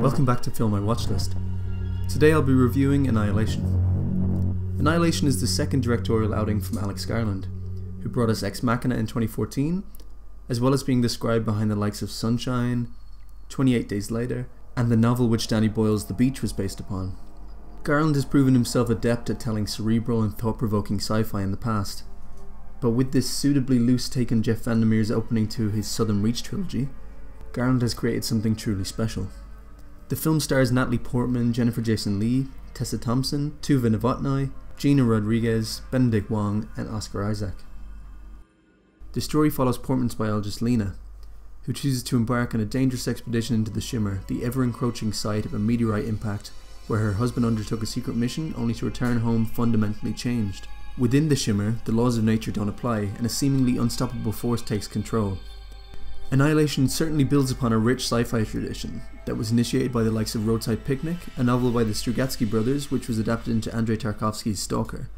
Welcome back to Film My Watchlist. Today I'll be reviewing Annihilation. Annihilation is the second directorial outing from Alex Garland, who brought us Ex Machina in 2014, as well as being the scribe behind the likes of Sunshine, 28 Days Later, and the novel which Danny Boyle's The Beach was based upon. Garland has proven himself adept at telling cerebral and thought-provoking sci-fi in the past, but with this suitably loose take on Jeff Vandermeer's opening to his Southern Reach trilogy, Garland has created something truly special. The film stars Natalie Portman, Jennifer Jason Leigh, Tessa Thompson, Tuva Novotny, Gina Rodriguez, Benedict Wong, and Oscar Isaac. The story follows Portman's biologist Lina, who chooses to embark on a dangerous expedition into the Shimmer, the ever-encroaching site of a meteorite impact where her husband undertook a secret mission only to return home fundamentally changed. Within the Shimmer, the laws of nature don't apply, and a seemingly unstoppable force takes control. Annihilation certainly builds upon a rich sci-fi tradition that was initiated by the likes of Roadside Picnic, a novel by the Strugatsky brothers which was adapted into Andrei Tarkovsky's Stalker,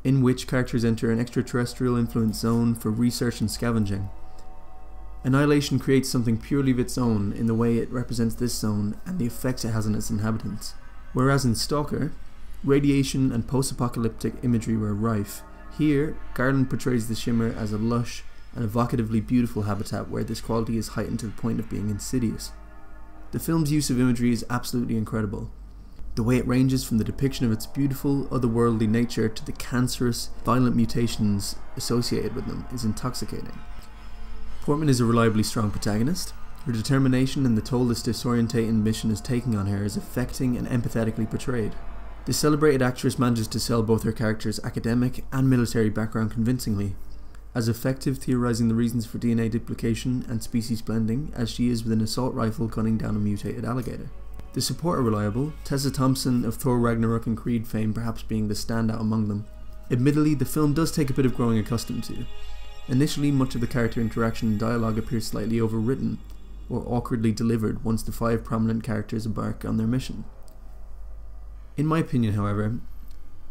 in which characters enter an extraterrestrial influence zone for research and scavenging. Annihilation creates something purely of its own in the way it represents this zone and the effects it has on its inhabitants. Whereas in Stalker, radiation and post-apocalyptic imagery were rife, here Garland portrays the Shimmer as a lush and evocatively beautiful habitat where this quality is heightened to the point of being insidious. The film's use of imagery is absolutely incredible. The way it ranges from the depiction of its beautiful, otherworldly nature to the cancerous, violent mutations associated with them is intoxicating. Portman is a reliably strong protagonist. Her determination and the toll this disorientating mission is taking on her is affecting and empathetically portrayed. The celebrated actress manages to sell both her character's academic and military background convincingly, as effective theorizing the reasons for DNA duplication and species blending as she is with an assault rifle gunning down a mutated alligator. The support are reliable, Tessa Thompson of Thor Ragnarok and Creed fame perhaps being the standout among them. Admittedly, the film does take a bit of growing accustomed to. Initially, much of the character interaction and dialogue appears slightly overwritten, or awkwardly delivered once the 5 prominent characters embark on their mission. In my opinion, however,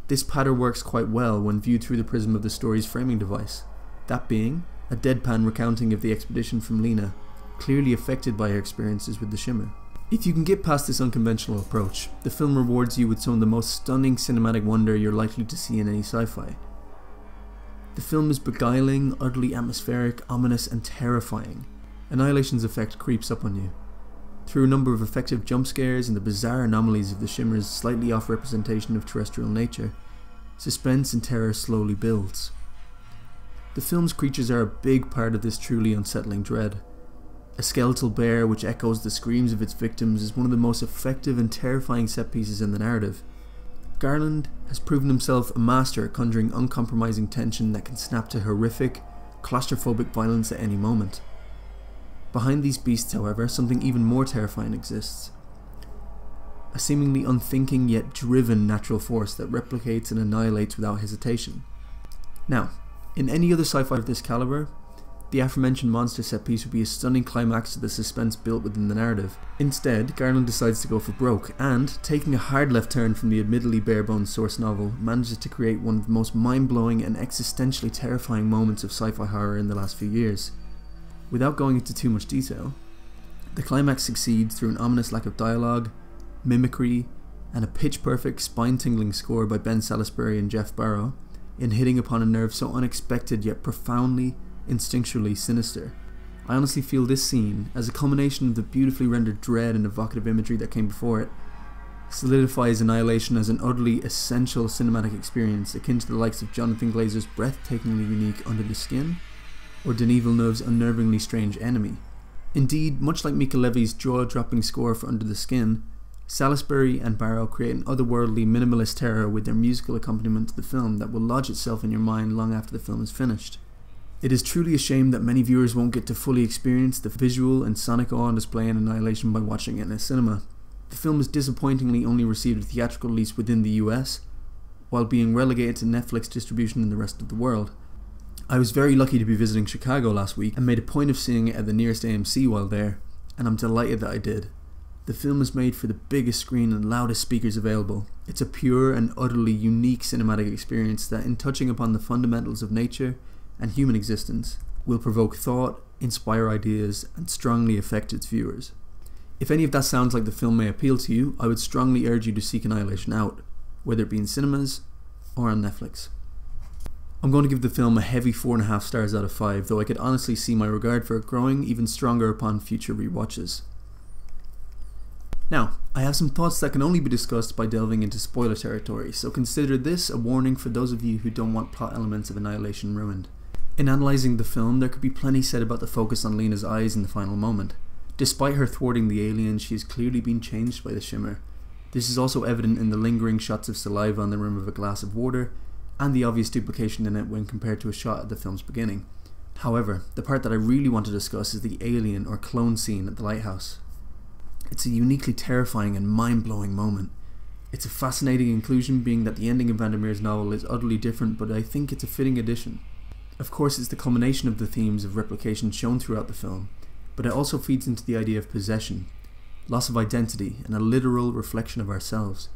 this pattern works quite well when viewed through the prism of the story's framing device, that being a deadpan recounting of the expedition from Lina, clearly affected by her experiences with the Shimmer. If you can get past this unconventional approach, the film rewards you with some of the most stunning cinematic wonder you're likely to see in any sci-fi. The film is beguiling, utterly atmospheric, ominous and terrifying. Annihilation's effect creeps up on you. Through a number of effective jump scares and the bizarre anomalies of the Shimmer's slightly off representation of terrestrial nature, suspense and terror slowly builds. The film's creatures are a big part of this truly unsettling dread. A skeletal bear which echoes the screams of its victims is one of the most effective and terrifying set pieces in the narrative. Garland has proven himself a master at conjuring uncompromising tension that can snap to horrific, claustrophobic violence at any moment. Behind these beasts, however, something even more terrifying exists. A seemingly unthinking yet driven natural force that replicates and annihilates without hesitation. Now, in any other sci-fi of this caliber, the aforementioned monster set piece would be a stunning climax to the suspense built within the narrative. Instead, Garland decides to go for broke and, taking a hard left turn from the admittedly bare-bones source novel, manages to create one of the most mind-blowing and existentially terrifying moments of sci-fi horror in the last few years. Without going into too much detail, the climax succeeds through an ominous lack of dialogue, mimicry, and a pitch-perfect, spine-tingling score by Ben Salisbury and Jeff Barrow, in hitting upon a nerve so unexpected yet profoundly, instinctually sinister. I honestly feel this scene, as a culmination of the beautifully rendered dread and evocative imagery that came before it, solidifies Annihilation as an utterly essential cinematic experience akin to the likes of Jonathan Glazer's breathtakingly unique Under the Skin, or Denis Villeneuve's unnervingly strange Enemy. Indeed, much like Mika Levy's jaw-dropping score for Under the Skin, Salisbury and Barrow create an otherworldly minimalist terror with their musical accompaniment to the film that will lodge itself in your mind long after the film is finished. It is truly a shame that many viewers won't get to fully experience the visual and sonic awe on display in Annihilation by watching it in a cinema. The film has disappointingly only received a theatrical release within the US, while being relegated to Netflix distribution in the rest of the world. I was very lucky to be visiting Chicago last week and made a point of seeing it at the nearest AMC while there, and I'm delighted that I did. The film is made for the biggest screen and loudest speakers available. It's a pure and utterly unique cinematic experience that, in touching upon the fundamentals of nature and human existence, will provoke thought, inspire ideas, and strongly affect its viewers. If any of that sounds like the film may appeal to you, I would strongly urge you to seek Annihilation out, whether it be in cinemas or on Netflix. I'm going to give the film a heavy 4.5 stars out of 5, though I could honestly see my regard for it growing even stronger upon future rewatches. Now, I have some thoughts that can only be discussed by delving into spoiler territory, so consider this a warning for those of you who don't want plot elements of Annihilation ruined. In analysing the film, there could be plenty said about the focus on Lina'S eyes in the final moment. Despite her thwarting the alien, she has clearly been changed by the shimmer. This is also evident in the lingering shots of saliva on the rim of a glass of water, and the obvious duplication in it when compared to a shot at the film's beginning. However, the part that I really want to discuss is the alien or clone scene at the lighthouse. It's a uniquely terrifying and mind-blowing moment. It's a fascinating inclusion, being that the ending of Vandermeer's novel is utterly different, but I think it's a fitting addition. Of course, it's the culmination of the themes of replication shown throughout the film, but it also feeds into the idea of possession, loss of identity, and a literal reflection of ourselves.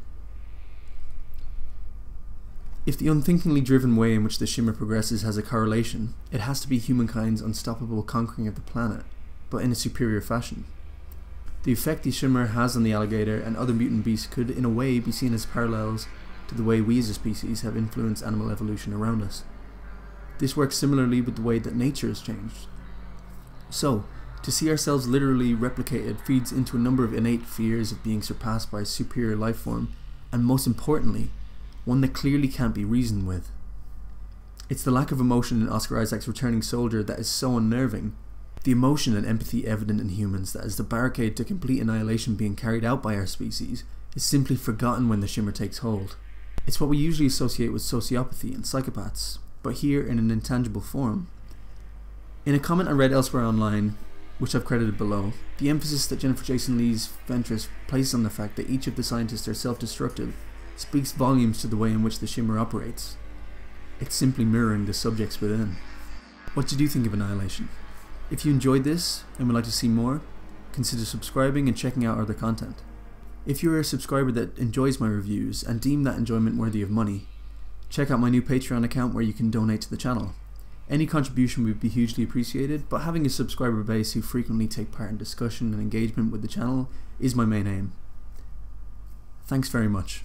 If the unthinkingly driven way in which the shimmer progresses has a correlation, it has to be humankind's unstoppable conquering of the planet, but in a superior fashion. The effect the shimmer has on the alligator and other mutant beasts could, in a way, be seen as parallels to the way we as a species have influenced animal evolution around us. This works similarly with the way that nature has changed. So, to see ourselves literally replicated feeds into a number of innate fears of being surpassed by a superior life form, and most importantly, one that clearly can't be reasoned with. It's the lack of emotion in Oscar Isaac's returning soldier that is so unnerving. The emotion and empathy evident in humans that is the barricade to complete annihilation being carried out by our species is simply forgotten when the shimmer takes hold. It's what we usually associate with sociopathy and psychopaths, but here in an intangible form. In a comment I read elsewhere online, which I've credited below, the emphasis that Jennifer Jason Leigh's Ventress places on the fact that each of the scientists are self-destructive speaks volumes to the way in which the shimmer operates. It's simply mirroring the subjects within. What did you think of Annihilation? If you enjoyed this and would like to see more, consider subscribing and checking out other content. If you're a subscriber that enjoys my reviews and deem that enjoyment worthy of money, check out my new Patreon account where you can donate to the channel. Any contribution would be hugely appreciated, but having a subscriber base who frequently take part in discussion and engagement with the channel is my main aim. Thanks very much.